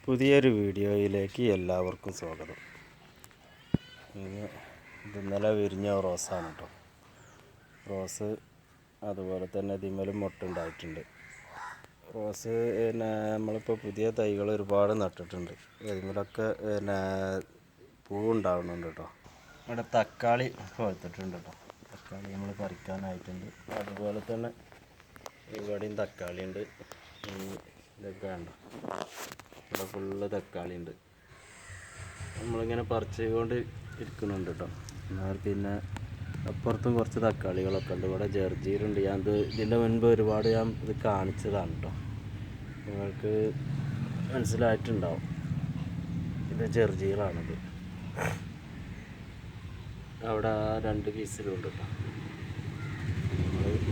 പുതിയൊരു വീഡിയോയിലേക്ക് എല്ലാവർക്കും സ്വാഗതം. ഇത് ഇന്നലെ വിരിഞ്ഞ റോസാണ് കേട്ടോ. റോസ് അതുപോലെ തന്നെ ഇതിന്മേലും മൊട്ടുണ്ടായിട്ടുണ്ട്. റോസ് നമ്മളിപ്പോൾ പുതിയ തൈകൾ ഒരുപാട് നട്ടിട്ടുണ്ട്. ഇതിന്മേലൊക്കെ പൂവുണ്ടാവുന്നുണ്ട് കേട്ടോ. ഇവിടെ തക്കാളി പഴുത്തിട്ടുണ്ട് കേട്ടോ. തക്കാളി നമ്മൾ പറിക്കാനായിട്ടുണ്ട്. അതുപോലെ തന്നെ ഇവിടെയും തക്കാളി ഉണ്ട്. ഇതൊക്കെ വേണ്ട, ഇവിടെ ഫുള്ള് തക്കാളി ഉണ്ട്. നമ്മളിങ്ങനെ പറിച്ചുകൊണ്ട് ഇരിക്കുന്നുണ്ട് കേട്ടോ. എന്നാൽ പിന്നെ അപ്പുറത്തും കുറച്ച് തക്കാളികളൊക്കെ ഉണ്ട്. ഇവിടെ ജർജീലുണ്ട്. ഇതിൻ്റെ മുൻപ് ഒരുപാട് ഞാൻ ഇത് കാണിച്ചതാണ് കേട്ടോ. നിങ്ങൾക്ക് മനസ്സിലായിട്ടുണ്ടാവും. ഇത് ജർജീലാണിത്. അവിടെ ആ 2 പീസിലുണ്ട് കേട്ടോ.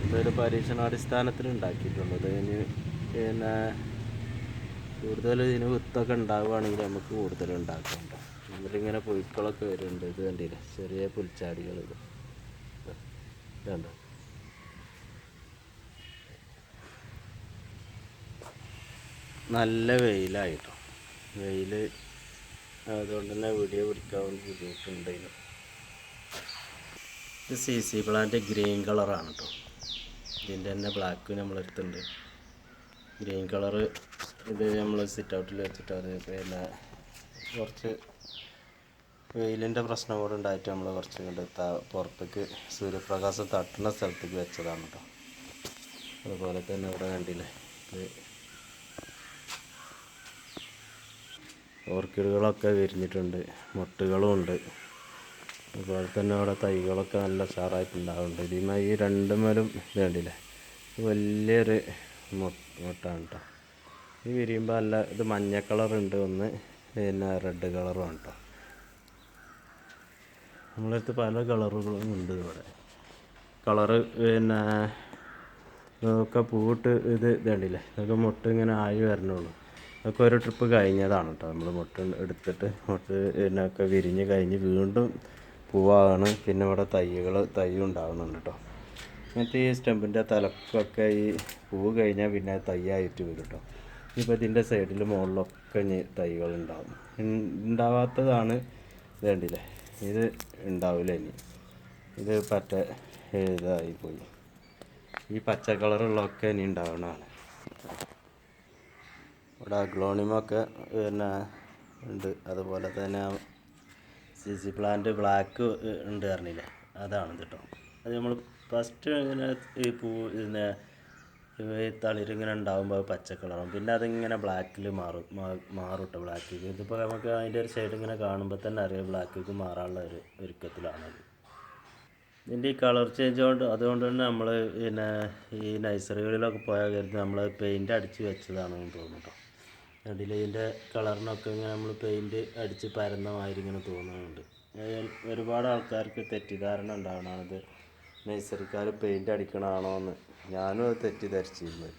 ഇതൊരു പരീക്ഷണാടിസ്ഥാനത്തിൽ ഉണ്ടാക്കിയിട്ടുള്ളത്. പിന്നെ കൂടുതൽ ഇതിന് വിത്തൊക്കെ ഉണ്ടാവുകയാണെങ്കിൽ നമുക്ക് കൂടുതൽ ഉണ്ടാക്കുന്നുണ്ട്. ഇതിലിങ്ങനെ പുഴുക്കളൊക്കെ വരുന്നുണ്ട്. ഇത് കണ്ടില്ലേ, ചെറിയ പുൽച്ചാടികൾ. ഇത് കണ്ടോ. നല്ല വെയിലായിട്ടോ. വെയിൽ അതുകൊണ്ട് തന്നെ വീഡിയോ പിടിക്കാൻ ബുദ്ധിമുട്ടുണ്ടായിരുന്നു. ഇത് CC പ്ലാന്റ് ഗ്രീൻ കളറാണ് കേട്ടോ. ഇതിൻ്റെ തന്നെ ബ്ലാക്ക് നമ്മളെടുത്തുണ്ട്. ഗ്രീൻ കളറ് ഇത് നമ്മൾ സിറ്റ് ഔട്ടിൽ വെച്ചിട്ട് അത് പിന്നെ കുറച്ച് വെയിലിൻ്റെ പ്രശ്നം കൂടെ ഉണ്ടായിട്ട് നമ്മൾ കുറച്ച് കണ്ട് പുറത്തേക്ക് സൂര്യപ്രകാശം തട്ടുന്ന സ്ഥലത്തേക്ക് വെച്ചതാണ് കേട്ടോ. അതുപോലെ തന്നെ ഇവിടെ കണ്ടില്ലേ, ഇത് ഓർക്കിഡുകളൊക്കെ വിരിഞ്ഞിട്ടുണ്ട്, മൊട്ടുകളും ഉണ്ട്. അതുപോലെ തന്നെ അവിടെ തൈകളൊക്കെ നല്ല ഉഷാറായിട്ടുണ്ടാവുന്നുണ്ട്. ഇതിന്മേൽ ഈ 2 മേലും ഇത് കണ്ടില്ലേ, വലിയൊരു മൊട്ടാണ് കേട്ടോ. ഇത് വിരിയുമ്പോൾ നല്ല ഇത് മഞ്ഞ കളറുണ്ട് ഒന്ന്, പിന്നെ റെഡ് കളറും കേട്ടോ. നമ്മളടുത്ത് പല കളറുകളും ഉണ്ട് ഇവിടെ. കളറ് പിന്നെ ഇതൊക്കെ പൂവിട്ട് ഇത് കണ്ടില്ലേ, ഇതൊക്കെ മൊട്ട് ഇങ്ങനെ ആയി വരണുള്ളൂ. അതൊക്കെ ഒരു ട്രിപ്പ് കഴിഞ്ഞതാണ് കേട്ടോ. നമ്മൾ മൊട്ട് എടുത്തിട്ട് ഒക്കെ വിരിഞ്ഞ് കഴിഞ്ഞ് വീണ്ടും പൂവാണ്. പിന്നെ ഇവിടെ തൈ ഉണ്ടാകുന്നുണ്ട് കേട്ടോ. എന്നിട്ട് ഈ സ്റ്റെമ്പിൻ്റെ തലക്കൊക്കെ ഈ പൂവ് കഴിഞ്ഞാൽ പിന്നെ തൈയായിട്ട് വരും കേട്ടോ. ഇപ്പോൾ ഇതിൻ്റെ സൈഡിൽ മുകളിലൊക്കെ തൈകൾ ഉണ്ടാവും. ഉണ്ടാവാത്തതാണ് ഇത് കണ്ടില്ലേ, ഇത് ഉണ്ടാവില്ല. ഇനി ഇത് ഇതായിപ്പോയി. ഈ പച്ച കളറുള്ളതൊക്കെ ഇനി ഉണ്ടാവണതാണ്. ഇവിടെ അഗ്ലോണിമൊക്കെ പിന്നെ ഉണ്ട്. അതുപോലെ തന്നെ CC പ്ലാന്റ് ബ്ലാക്ക് ഉണ്ട് പറഞ്ഞില്ലേ, അതാണ് കേട്ടോ. അത് നമ്മൾ ഫസ്റ്റ് ഇങ്ങനെ ഈ പിന്നെ തളിരിങ്ങനെ ഉണ്ടാകുമ്പോൾ പച്ച കളറാവും. പിന്നെ അതിങ്ങനെ ബ്ലാക്കിൽ മാറും കേട്ടോ. ബ്ലാക്കിൽ ഇതിപ്പോൾ നമുക്ക് അതിൻ്റെ ഒരു സൈഡ് ഇങ്ങനെ കാണുമ്പോൾ തന്നെ അറിയാം ബ്ലാക്കിലേക്ക് മാറാനുള്ള ഒരു ഒരുക്കത്തിലാണത്. ഇതിൻ്റെ ഈ കളർ ചേഞ്ച് അതുകൊണ്ട് തന്നെ നമ്മൾ പിന്നെ ഈ നഴ്സറികളിലൊക്കെ പോയാൽ കരുതി നമ്മൾ പെയിൻ്റ് അടിച്ച് വെച്ചതാണെന്ന് തോന്നും കേട്ടോ. അതിൽ ഇതിൻ്റെ കളറിനൊക്കെ ഇങ്ങനെ നമ്മൾ പെയിൻറ്റ് അടിച്ച് പരന്ന മാതിരി ഇങ്ങനെ തോന്നുന്നുണ്ട്. ഒരുപാട് ആൾക്കാർക്ക് തെറ്റിദ്ധാരണ ഉണ്ടാവണത് നഴ്സറിക്കാർ പെയിൻ്റ് അടിക്കണതാണോ എന്ന്. ഞാനും അത് തെറ്റിദ്ധരിച്ചിരുന്നത്.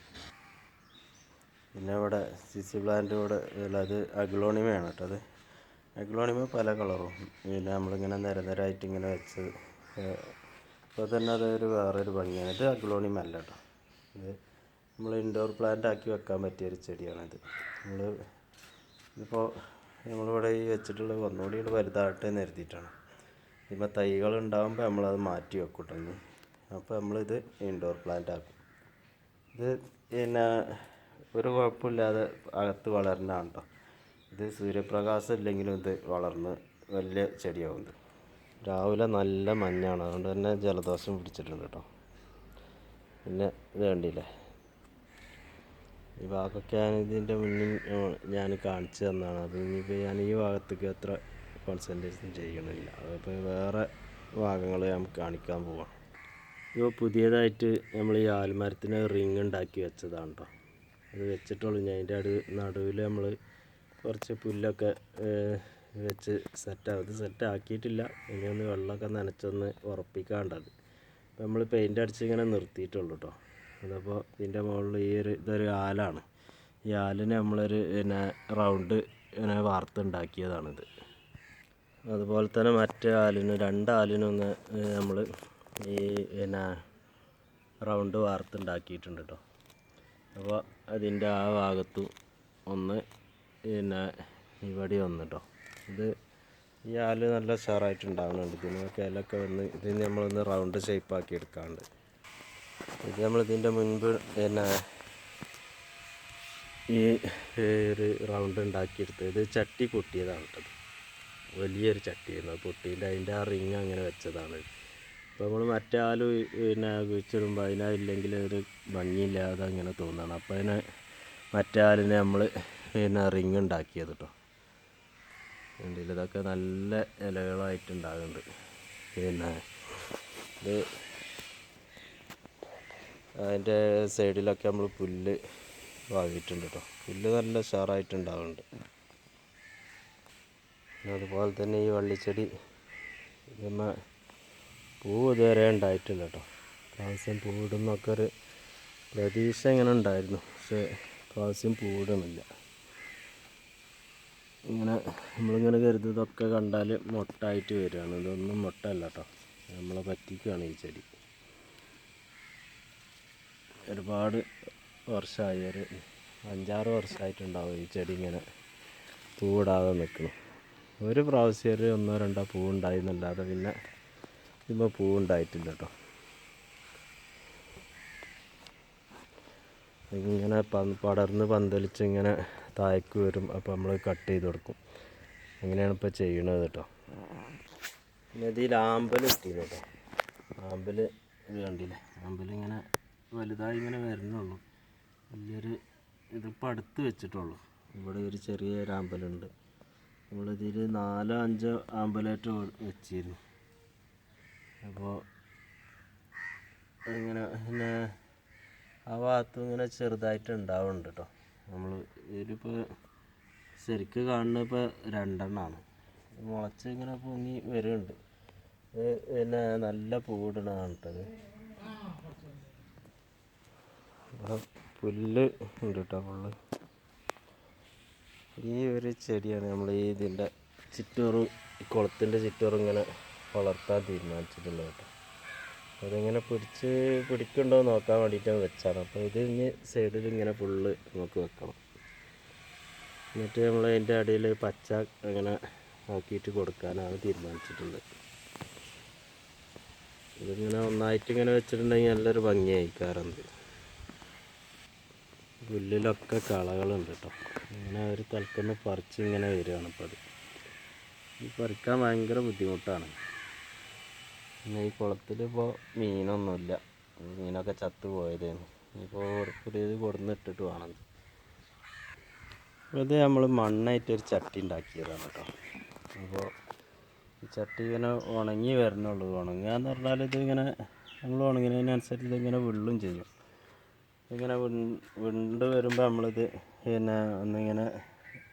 പിന്നെ ഇവിടെ CC പ്ലാന്റ് ഇവിടെ അത് അഗ്ലോണിമയാണ് കേട്ടോ. അത് അഗ്ലോണിമ പല കളറും പിന്നെ നമ്മളിങ്ങനെ നിരനിരായിട്ട് ഇങ്ങനെ വെച്ച് ഇപ്പോൾ തന്നെ അതൊരു വേറൊരു ഭംഗിയാണ്. ഇത് അഗ്ലോണിമ അല്ല കേട്ടോ. ഇത് നമ്മൾ ഇൻഡോർ പ്ലാന്റ് ആക്കി വെക്കാൻ പറ്റിയൊരു ചെടിയാണിത്. ഇതിപ്പോൾ നമ്മളിവിടെ ഈ വെച്ചിട്ടുള്ളത് ഒന്നുകൂടി വലുതാകട്ടെ എന്ന് കരുതിയിട്ടാണ്. ഇപ്പോൾ തൈകൾ ഉണ്ടാകുമ്പോൾ നമ്മളത് മാറ്റി വെക്കൂട്ടോ. അപ്പോൾ നമ്മളിത് ഇൻഡോർ പ്ലാന്റ് ആക്കും. ഇത് പിന്നെ ഒരു കുഴപ്പമില്ലാതെ അകത്ത് വളരുന്നതാണ് കേട്ടോ. ഇത് സൂര്യപ്രകാശം ഇല്ലെങ്കിലും ഇത് വളർന്ന് വലിയ ചെടിയാവുന്നത്. രാവിലെ നല്ല മഞ്ഞാണ്, അതുകൊണ്ട് തന്നെ ജലദോഷം പിടിച്ചിട്ടുണ്ട് കേട്ടോ. പിന്നെ ഇത് കണ്ടില്ലേ, ഈ ഭാഗമൊക്കെ ഇതിൻ്റെ മുന്നിൽ ഞാൻ കാണിച്ചു തന്നതാണ്. അപ്പോൾ ഇനിയിപ്പോൾ ഞാൻ ഈ ഭാഗത്തേക്ക് അത്ര കോൺസെൻട്രേഷൻ ചെയ്യണില്ല. അപ്പോൾ വേറെ ഭാഗങ്ങൾ ഞാൻ കാണിക്കാൻ പോവാം. ഇപ്പോൾ പുതിയതായിട്ട് നമ്മൾ ഈ ആൽമരത്തിന് റിങ് ഉണ്ടാക്കി വെച്ചതാണ് കേട്ടോ. അത് വെച്ചിട്ടുള്ളൂ. ഞാൻ അതിൻ്റെ നടുവിൽ നമ്മൾ കുറച്ച് പുല്ലൊക്കെ വെച്ച് സെറ്റാക്കിയിട്ടില്ല. ഇനി ഒന്ന് വെള്ളമൊക്കെ നനച്ചൊന്ന് ഉറപ്പിക്കാണ്ടത്. അപ്പോൾ നമ്മൾ പെയിൻ്റ് അടിച്ച് ഇങ്ങനെ നിർത്തിയിട്ടുള്ളൂ കേട്ടോ. അതപ്പോൾ ഇതിൻ്റെ മുകളിൽ ഇതൊരു ആലാണ്. ഈ ആലിന് നമ്മളൊരു പിന്നെ റൗണ്ട് ഇങ്ങനെ വാർത്തുണ്ടാക്കിയതാണിത്. അതുപോലെ തന്നെ മറ്റേ ആലിന് 2 ആലിനൊന്ന് നമ്മൾ ഈ പിന്നെ റൗണ്ട് വാർത്തുണ്ടാക്കിയിട്ടുണ്ട് കേട്ടോ. അപ്പോൾ അതിൻ്റെ ആ ഭാഗത്തും ഒന്ന് പിന്നെ ഇവിടെ വന്നു കേട്ടോ. ഇത് ഈ ആല് നല്ല ഉഷാറായിട്ടുണ്ടാകുന്നുണ്ട്. ഇതിനൊക്കെ ഇലൊക്കെ വന്ന് ഇതിന് നമ്മളൊന്ന് റൗണ്ട് ഷേപ്പാക്കി എടുക്കാണ്ട്. ഇത് നമ്മളിതിൻ്റെ മുൻപ് പിന്നെ ഈ ഒരു റൗണ്ട് ഉണ്ടാക്കിയെടുത്തത് ഇത് ചട്ടി പൊട്ടിയതാണ് കേട്ടത്. വലിയൊരു ചട്ടിയായിരുന്നു അത് പൊട്ടിയിട്ട് അതിൻ്റെ ആ റിങ് അങ്ങനെ വെച്ചതാണ്. അപ്പോൾ നമ്മൾ മറ്റേ ആല് പിന്നെ കുഴിച്ചിടുമ്പോൾ അതിനില്ലെങ്കിൽ ഒരു ഭംഗിയില്ലാതെ അങ്ങനെ തോന്നുകയാണ്. അപ്പോൾ അതിന് മറ്റേ ആലിനെ നമ്മൾ പിന്നെ റിങ് ഉണ്ടാക്കിയത് കേട്ടോ. കണ്ടില്ല, ഇതൊക്കെ നല്ല ഇലകളായിട്ടുണ്ടാകുന്നുണ്ട്. പിന്നെ ഇത് അതിൻ്റെ സൈഡിലൊക്കെ നമ്മൾ പുല്ല് വാങ്ങിയിട്ടുണ്ട് കേട്ടോ. പുല്ല് നല്ല ഉഷാറായിട്ടുണ്ടാകുന്നുണ്ട്. അതുപോലെ തന്നെ ഈ വള്ളിച്ചെടി നമ്മൾ പൂവ് ഇതുവരെ ഉണ്ടായിട്ടില്ല കേട്ടോ. പ്രാവശ്യം പൂവിടുന്നൊക്കെ ഒരു പ്രതീക്ഷ ഇങ്ങനെ ഉണ്ടായിരുന്നു, പക്ഷേ പ്രാവശ്യം പൂവിടുന്നില്ല. ഇങ്ങനെ നമ്മളിങ്ങനെ കരുതുന്നതൊക്കെ കണ്ടാൽ മൊട്ടായിട്ട് വരികയാണ്. ഇതൊന്നും മൊട്ടല്ല കേട്ടോ, നമ്മളെ പറ്റിക്കുകയാണ് ഈ ചെടി. ഒരുപാട് വർഷമായി, ഒരു 5-6 വർഷമായിട്ടുണ്ടാവും ഈ ചെടി ഇങ്ങനെ പൂവിടാതെ നിൽക്കണം. ഒരു പ്രാവശ്യം ഒരു 1-2 പൂവുണ്ടായി എന്നല്ലാതെ പിന്നെ ഇപ്പോൾ പൂവുണ്ടായിട്ടില്ല കേട്ടോ. ഇങ്ങനെ പടർന്ന് പന്തലിച്ച് ഇങ്ങനെ താഴേക്ക് വരും. അപ്പോൾ നമ്മൾ കട്ട് ചെയ്ത് കൊടുക്കും. അങ്ങനെയാണ് ഇപ്പോൾ ചെയ്യണത് കേട്ടോ. പിന്നെ ഇതിൽ ആമ്പൽ ഇട്ടില്ല കേട്ടോ. ആമ്പൽ ഇത് കണ്ടില്ലേ, ആമ്പലിങ്ങനെ വലുതായി ഇങ്ങനെ വരുന്നുള്ളൂ. വലിയൊരു ഇതിപ്പോൾ അടുത്ത് വെച്ചിട്ടുള്ളൂ. ഇവിടെ ഒരു ചെറിയൊരു ആമ്പലുണ്ട്. നമ്മളിതിൽ 4-5 ആമ്പലായിട്ട് വെച്ചിരുന്നു. അപ്പോൾ ഇങ്ങനെ പിന്നെ ആ ഭാഗത്തും ഇങ്ങനെ ചെറുതായിട്ട് ഉണ്ടാവുന്നുണ്ട് കേട്ടോ. നമ്മൾ ഇതിലിപ്പോൾ ശരിക്ക് കാണുന്നത് ഇപ്പോൾ 2 എണ്ണമാണ്. മുളച്ച് ഇങ്ങനെ പൊങ്ങി വരുന്നുണ്ട്. പിന്നെ നല്ല പൂവിടണതാണ് കേട്ടത്. പുല്ല് ഉണ്ട് കേട്ടോ. ഫുള്ള് ഈ ഒരു ചെടിയാണ് നമ്മൾ ഈ ഇതിൻ്റെ ചുറ്റോറും കുളത്തിൻ്റെ ചുറ്റോറും ഇങ്ങനെ വളർത്താൻ തീരുമാനിച്ചിട്ടുള്ളത് കേട്ടോ. അതിങ്ങനെ പിടിക്കുന്നുണ്ടോ എന്ന് നോക്കാൻ വേണ്ടിയിട്ടാണ് വെച്ചാണ്. അപ്പോൾ ഇത് ഇനി സൈഡിൽ ഇങ്ങനെ ഫുള്ള് നമുക്ക് വെക്കണം. എന്നിട്ട് നമ്മൾ അതിൻ്റെ അടിയിൽ പച്ച അങ്ങനെ ആക്കിയിട്ട് കൊടുക്കാനാണ് തീരുമാനിച്ചിട്ടുള്ളത്. ഇതിങ്ങനെ ഒന്നായിട്ട് ഇങ്ങനെ വെച്ചിട്ടുണ്ടെങ്കിൽ നല്ലൊരു ഭംഗിയായി. കാരണം പുല്ലിലൊക്കെ കളകളുണ്ട് കേട്ടോ. ഇങ്ങനെ ഒരു തലക്കൊന്ന് പറിച്ച് ഇങ്ങനെ വരികയാണ്. അപ്പോൾ അത് ഈ പറിക്കാൻ ഭയങ്കര ബുദ്ധിമുട്ടാണ്. പിന്നെ ഈ കുളത്തിൽ ഇപ്പോൾ മീനൊന്നുമില്ല, മീനൊക്കെ ചത്തു പോയതാണ്. ഇപ്പോൾ പുതിയത് കൊടുന്നിട്ടിട്ട് വേണം. ഇത് നമ്മൾ മണ്ണായിട്ടൊരു ചട്ടി ഉണ്ടാക്കിയതാണ് കേട്ടോ. അപ്പോൾ ഈ ചട്ടി ഇങ്ങനെ ഉണങ്ങി വരണുള്ളൂ. ഉണങ്ങുക എന്ന് പറഞ്ഞാൽ ഇതിങ്ങനെ നമ്മൾ ഉണങ്ങുന്നതിനനുസരിച്ച് ഇതിങ്ങനെ വിള്ളും ചെയ്യും. ഇങ്ങനെ വിണ്ട് വരുമ്പോൾ നമ്മളിത് പിന്നെ ഒന്നിങ്ങനെ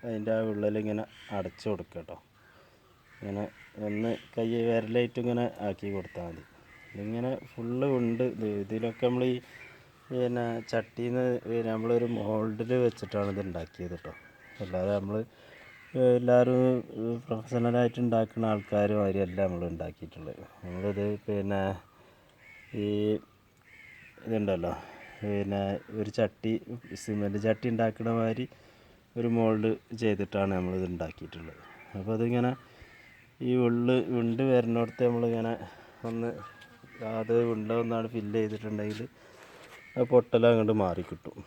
അതിൻ്റെ ആ വിള്ളലിങ്ങനെ അടച്ചു കൊടുക്കുക കേട്ടോ. ഇങ്ങനെ ഒന്ന് വിരലായിട്ട് ഇങ്ങനെ ആക്കി കൊടുത്താൽ മതി. ഇതിങ്ങനെ ഫുള്ള് ഉണ്ട്. ഇതിലൊക്കെ നമ്മൾ ഈ പിന്നെ ചട്ടിയിൽ നിന്ന് നമ്മളൊരു മോൾഡിൽ വെച്ചിട്ടാണ് ഇത് ഉണ്ടാക്കിയത് കേട്ടോ. അല്ലാതെ നമ്മൾ എല്ലാവരും പ്രൊഫഷണലായിട്ട് ഉണ്ടാക്കുന്ന ആൾക്കാർ മാതിരിയല്ല നമ്മൾ ഉണ്ടാക്കിയിട്ടുള്ളത്. നമ്മളിത് പിന്നെ ഈ ഇതുണ്ടല്ലോ, പിന്നെ ഒരു ചട്ടി സിമെൻറ്റ് ചട്ടി ഉണ്ടാക്കുന്ന മാതിരി ഒരു മോൾഡ് ചെയ്തിട്ടാണ് നമ്മളിത് ഉണ്ടാക്കിയിട്ടുള്ളത്. അപ്പോൾ അതിങ്ങനെ ഈ വിണ്ട് വരുന്നിടത്ത് നമ്മളിങ്ങനെ ഒന്ന് അത് വിണ്ട ഒന്നാണ് ഫില്ല് ചെയ്തിട്ടുണ്ടെങ്കിൽ ആ പൊട്ടൽ അങ്ങോട്ട് മാറിക്കിട്ടും.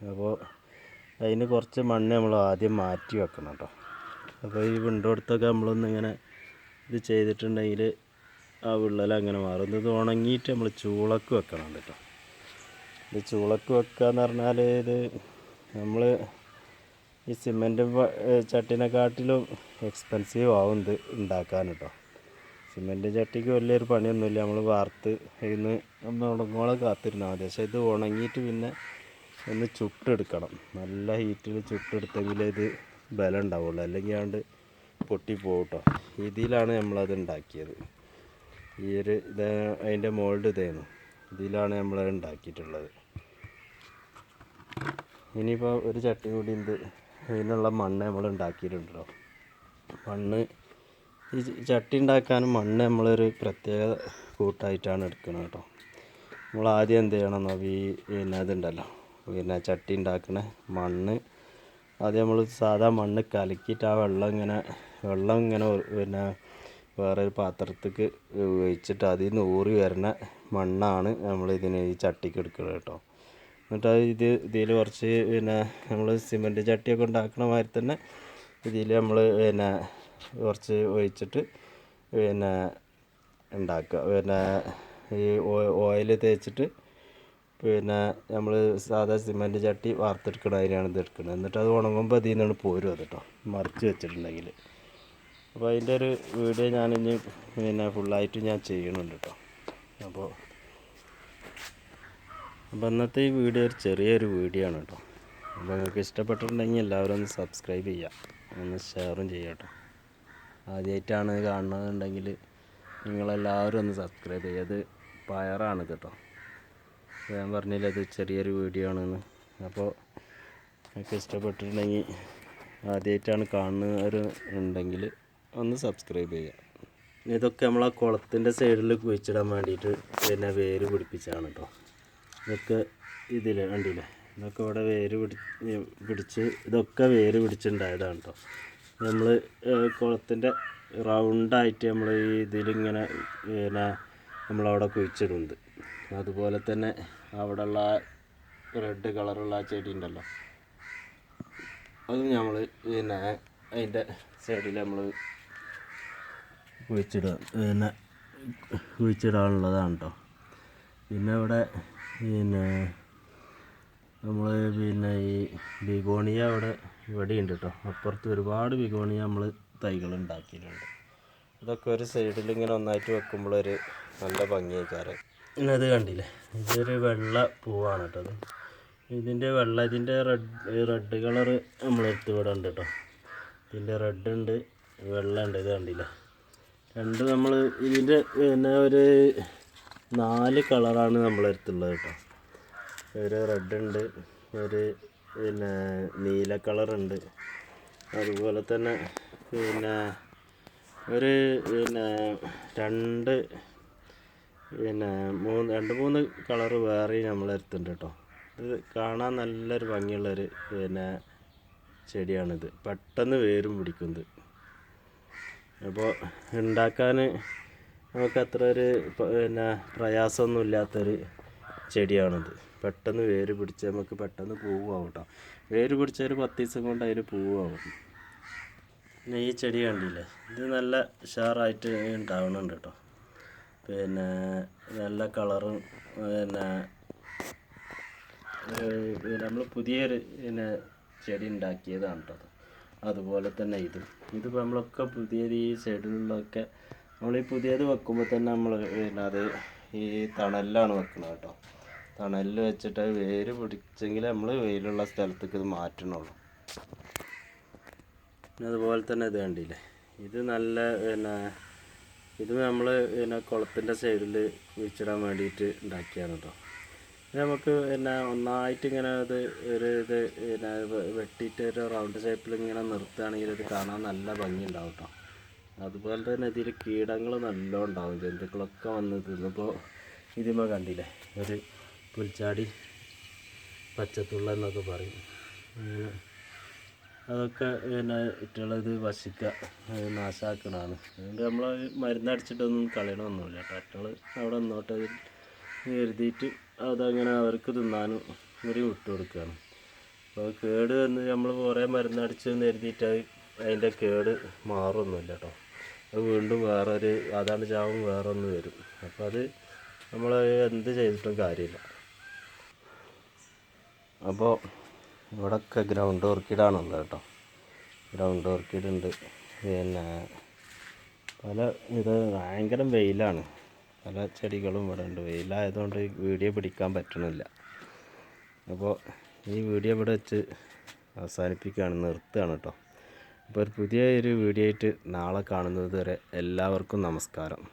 അപ്പോൾ അതിന് കുറച്ച് മണ്ണ് നമ്മൾ ആദ്യം മാറ്റി വെക്കണം കേട്ടോ. അപ്പോൾ ഈ വിണ്ടോടത്തൊക്കെ നമ്മളൊന്നിങ്ങനെ ഇത് ചെയ്തിട്ടുണ്ടെങ്കിൽ ആ വിള്ളലങ്ങനെ മാറും. ഇത് ഉണങ്ങിയിട്ട് നമ്മൾ ചൂളക്ക് വെക്കണം കേട്ടോ. ഇത് ചൂളക്ക് വെക്കുക എന്ന് പറഞ്ഞാൽ ഇത് നമ്മൾ ഈ സിമെൻറ്റ് ചട്ടിനെക്കാട്ടിലും എക്സ്പെൻസീവ് ആവും ഇത് ഉണ്ടാക്കാൻ കേട്ടോ. സിമെൻറ്റ് ചട്ടിക്ക് വലിയൊരു പണിയൊന്നുമില്ല. നമ്മൾ വാർത്ത് ഇന്ന് ഒന്ന് ഉണങ്ങോളം കാത്തിരുന്നാൽ മതി. പക്ഷേ ഇത് ഉണങ്ങിയിട്ട് പിന്നെ ഒന്ന് ചുട്ടെടുക്കണം. നല്ല ഹീറ്റിൽ ചുട്ടെടുത്തെങ്കിൽ ഇത് ബലം ഉണ്ടാവുള്ളൂ, അല്ലെങ്കിൽ ആണ്ട് പൊട്ടിപ്പോവും കേട്ടോ. ഇതിലാണ് നമ്മളത് ഉണ്ടാക്കിയത്. ഈ ഒരു ഇത് അതിൻ്റെ മോൾഡ് ഇതായിരുന്നു. ഇതിലാണ് നമ്മളത് ഉണ്ടാക്കിയിട്ടുള്ളത്. ഇനിയിപ്പോൾ ഒരു ചട്ടി കൂടി ഉണ്ട്, ഇതിനുള്ള മണ്ണ് നമ്മൾ ഉണ്ടാക്കിയിട്ടുണ്ടല്ലോ. മണ്ണ് ഈ ചട്ടി ഉണ്ടാക്കാനും മണ്ണ് നമ്മളൊരു പ്രത്യേക കൂട്ടായിട്ടാണ് എടുക്കുന്നത് കേട്ടോ. നമ്മൾ ആദ്യം എന്ത് ചെയ്യണം, പിന്നെ അതുണ്ടല്ലോ, പിന്നെ ചട്ടി ഉണ്ടാക്കണ മണ്ണ് ആദ്യം നമ്മൾ സാധാ മണ്ണ് കലക്കിയിട്ട് ആ വെള്ളം ഇങ്ങനെ പിന്നെ വേറൊരു പാത്രത്തേക്ക് ഒഴിച്ചിട്ട് അതിൽ നിന്ന് ഊറി വരുന്ന മണ്ണാണ് നമ്മൾ ഈ ചട്ടിക്ക് എടുക്കുന്നത് കേട്ടോ. എന്നിട്ട് ഇതിൽ കുറച്ച് പിന്നെ നമ്മൾ സിമൻറ്റ് ചട്ടിയൊക്കെ ഉണ്ടാക്കുന്ന മാതിരി തന്നെ ഇതിൽ നമ്മൾ പിന്നെ കുറച്ച് ഒഴിച്ചിട്ട് പിന്നെ ഉണ്ടാക്കുക. പിന്നെ ഈ ഓയിൽ തേച്ചിട്ട് പിന്നെ നമ്മൾ സാധാ സിമൻറ്റ് ചട്ടി വാർത്തെടുക്കണ അതിനാണ് ഇത് എടുക്കുന്നത്. എന്നിട്ട് അത് ഉണങ്ങുമ്പോൾ അതിൽ നിന്നാണ് പോരും അത് കേട്ടോ, മറിച്ച് വെച്ചിട്ടുണ്ടെങ്കിൽ. അപ്പോൾ അതിൻ്റെ ഒരു വീഡിയോ ഞാനിനി പിന്നെ ഫുള്ളായിട്ട് ഞാൻ ചെയ്യുന്നുണ്ട് കേട്ടോ. അപ്പോൾ ഇന്നത്തെ ഈ വീഡിയോ ഒരു ചെറിയൊരു വീഡിയോ ആണ് കേട്ടോ. അപ്പോൾ നിങ്ങൾക്ക് ഇഷ്ടപ്പെട്ടിട്ടുണ്ടെങ്കിൽ എല്ലാവരും ഒന്ന് സബ്സ്ക്രൈബ് ചെയ്യുക, ഒന്ന് ഷെയറും ചെയ്യുക കേട്ടോ. ആദ്യമായിട്ടാണ് കാണുന്നതെന്നുണ്ടെങ്കിൽ നിങ്ങളെല്ലാവരും ഒന്ന് സബ്സ്ക്രൈബ് ചെയ്യുക. അത് പയറാണ് കേട്ടോ. ഞാൻ പറഞ്ഞില്ല ഇത് ചെറിയൊരു വീഡിയോ ആണെന്ന്. അപ്പോൾ നിങ്ങൾക്ക് ഇഷ്ടപ്പെട്ടിട്ടുണ്ടെങ്കിൽ ആദ്യമായിട്ടാണ് കാണുന്നവരുണ്ടെങ്കിൽ ഒന്ന് സബ്സ്ക്രൈബ് ചെയ്യുക. ഇതൊക്കെ നമ്മളെ കുളത്തിൻ്റെ സൈഡിൽ കുഴിച്ചിടാൻ വേണ്ടിയിട്ട് പിന്നെ വേര് പിടിപ്പിച്ചതാണ് കേട്ടോ. ഇതൊക്കെ ഇതിൽ കണ്ടില്ലേ, ഇതൊക്കെ ഇവിടെ പിടിച്ച് ഇതൊക്കെ വേര് പിടിച്ചുണ്ടായതാണ് കേട്ടോ. നമ്മൾ കുളത്തിൻ്റെ റൗണ്ടായിട്ട് നമ്മൾ ഇതിലിങ്ങനെ പിന്നെ നമ്മളവിടെ കുഴിച്ചിടുന്നത്. അതുപോലെ തന്നെ അവിടെയുള്ള റെഡ് കളറുള്ള ആ ചെടി ഉണ്ടല്ലോ, അതും നമ്മൾ പിന്നെ അതിൻ്റെ സൈഡിൽ നമ്മൾ കുഴിച്ചിടാനുള്ളതാണ് കേട്ടോ. പിന്നെ ഇവിടെ പിന്നെ നമ്മൾ പിന്നെ ഈ ബിഗോണിയ ഇവിടെ ഉണ്ട് കേട്ടോ. അപ്പുറത്ത് ഒരുപാട് ബിഗോണിയ നമ്മൾ തൈകൾ ഉണ്ടാക്കിയിട്ടുണ്ട്. ഇതൊക്കെ ഒരു സൈഡിൽ ഇങ്ങനെ ഒന്നായിട്ട് വെക്കുമ്പോഴൊരു നല്ല ഭംഗിയായിക്കാറ്. പിന്നെ അത് കണ്ടില്ലേ, ഇതൊരു വെള്ള പൂവാണ് കേട്ടോ. ഇതിൻ്റെ റെഡ് കളറ് നമ്മളെടുത്ത് ഇവിടെ ഉണ്ട് കേട്ടോ. ഇതിൻ്റെ റെഡ് ഉണ്ട്, വെള്ള ഉണ്ട്. ഇത് കണ്ടില്ലേ, രണ്ട് നമ്മൾ ഇതിൻ്റെ പിന്നെ ഒരു 4 കളറാണ് നമ്മളെടുത്തുള്ളത് കേട്ടോ. ഒരു റെഡ് ഉണ്ട്, ഒരു പിന്നെ നീല കളറുണ്ട്, അതുപോലെ തന്നെ പിന്നെ ഒരു പിന്നെ രണ്ട് മൂന്ന് കളറ് വേറെ നമ്മളെടുത്തുണ്ട് കേട്ടോ. ഇത് കാണാൻ നല്ലൊരു ഭംഗിയുള്ളൊരു പിന്നെ ചെടിയാണിത്. പെട്ടെന്ന് വേരും പിടിക്കുന്നത്. അപ്പോൾ ഉണ്ടാക്കാൻ നമുക്ക് അത്ര ഒരു പിന്നെ പ്രയാസമൊന്നും ഇല്ലാത്തൊരു ചെടിയാണിത്. പെട്ടെന്ന് വേര് പിടിച്ച് നമുക്ക് പെട്ടെന്ന് പൂവാകും കേട്ടോ. വേര് പിടിച്ച ഒരു 10 ദിവസം കൊണ്ട് അതിന് പൂവാകും. പിന്നെ ഈ ചെടി കണ്ടില്ലേ, ഇത് നല്ല ഉഷാറായിട്ട് ഉണ്ടാവണുണ്ട് കേട്ടോ. പിന്നെ നല്ല കളറും പിന്നെ നമ്മൾ പുതിയൊരു പിന്നെ ചെടി ഉണ്ടാക്കിയതാണ് കേട്ടോ. അതുപോലെ തന്നെ ഇതിപ്പോൾ നമ്മളൊക്കെ പുതിയത് ഈ സൈഡിലുള്ളതൊക്കെ നമ്മൾ ഈ പുതിയത് വെക്കുമ്പോൾ തന്നെ നമ്മൾ പിന്നെ അത് ഈ തണലിലാണ് വെക്കുന്നത് കേട്ടോ. തണലിൽ വെച്ചിട്ട് വേര് പിടിച്ചെങ്കിൽ നമ്മൾ വെയിലുള്ള സ്ഥലത്തേക്ക് ഇത് മാറ്റണുള്ളൂ. പിന്നെ അതുപോലെ തന്നെ ഇത് കണ്ടില്ലേ, ഇത് നല്ല പിന്നെ ഇത് നമ്മൾ പിന്നെ കുളത്തിൻ്റെ സൈഡിൽ കുഴിച്ചിടാൻ വേണ്ടിയിട്ട് ഉണ്ടാക്കിയാണ് കേട്ടോ. നമുക്ക് പിന്നെ ഒന്നായിട്ട് ഇങ്ങനെ ഇത് പിന്നെ വെട്ടിയിട്ട് ഒരു റൗണ്ട് ഷേപ്പിൽ ഇങ്ങനെ നിർത്തുകയാണെങ്കിൽ ഇത് കാണാൻ നല്ല ഭംഗി ഉണ്ടാവും കേട്ടോ. അതുപോലെ തന്നെ ഇതിൽ കീടങ്ങൾ നല്ലോണം ഉണ്ടാവും, ജന്തുക്കളൊക്കെ വന്ന് തിന്നിപ്പോൾ ഇതിന്മേൽ കണ്ടില്ലേ ഒരു പുൽച്ചാടി പച്ചത്തുള്ള എന്നൊക്കെ പറയും. അതൊക്കെ പിന്നെ ഇട്ടുള്ളത് വശിക്കുക നാശാക്കണതാണ്. അതുകൊണ്ട് നമ്മൾ മരുന്നടിച്ചിട്ടൊന്നും കളയണമൊന്നുമില്ല കേട്ടോ. അറ്റങ്ങൾ അവിടെ നിന്നോട്ട് കരുതിയിട്ട് അതങ്ങനെ അവർക്ക് തിന്നാനും കൂടി വിട്ടു കൊടുക്കുകയാണ്. അപ്പോൾ കേട് വന്ന് നമ്മൾ കുറേ മരുന്നടിച്ച് കരുതിയിട്ട് അതിൻ്റെ കേട് മാറൊന്നുമില്ല കേട്ടോ. അത് വീണ്ടും അതാണ് ചാവും വേറൊന്ന് വരും. അപ്പോൾ അത് നമ്മൾ എന്ത് ചെയ്തിട്ടും കാര്യമില്ല. അപ്പോൾ ഇവിടെയൊക്കെ ഗ്രൗണ്ട് ഓർക്കിഡാണുള്ളത് കേട്ടോ. ഗ്രൗണ്ട് ഓർക്കിഡ് ഉണ്ട്. പിന്നെ ഭയങ്കര വെയിലാണ്. പല ചെടികളും ഇവിടെ ഉണ്ട്. വെയിലായതുകൊണ്ട് വീഡിയോ പിടിക്കാൻ പറ്റണില്ല. അപ്പോൾ ഈ വീഡിയോ ഇവിടെ വെച്ച് അവസാനിപ്പിക്കുകയാണ്, നിർത്തുകയാണ് കേട്ടോ. അപ്പോൾ ഒരു പുതിയൊരു വീഡിയോ ആയിട്ട് നാളെ കാണുന്നത് വരെ എല്ലാവർക്കും നമസ്കാരം.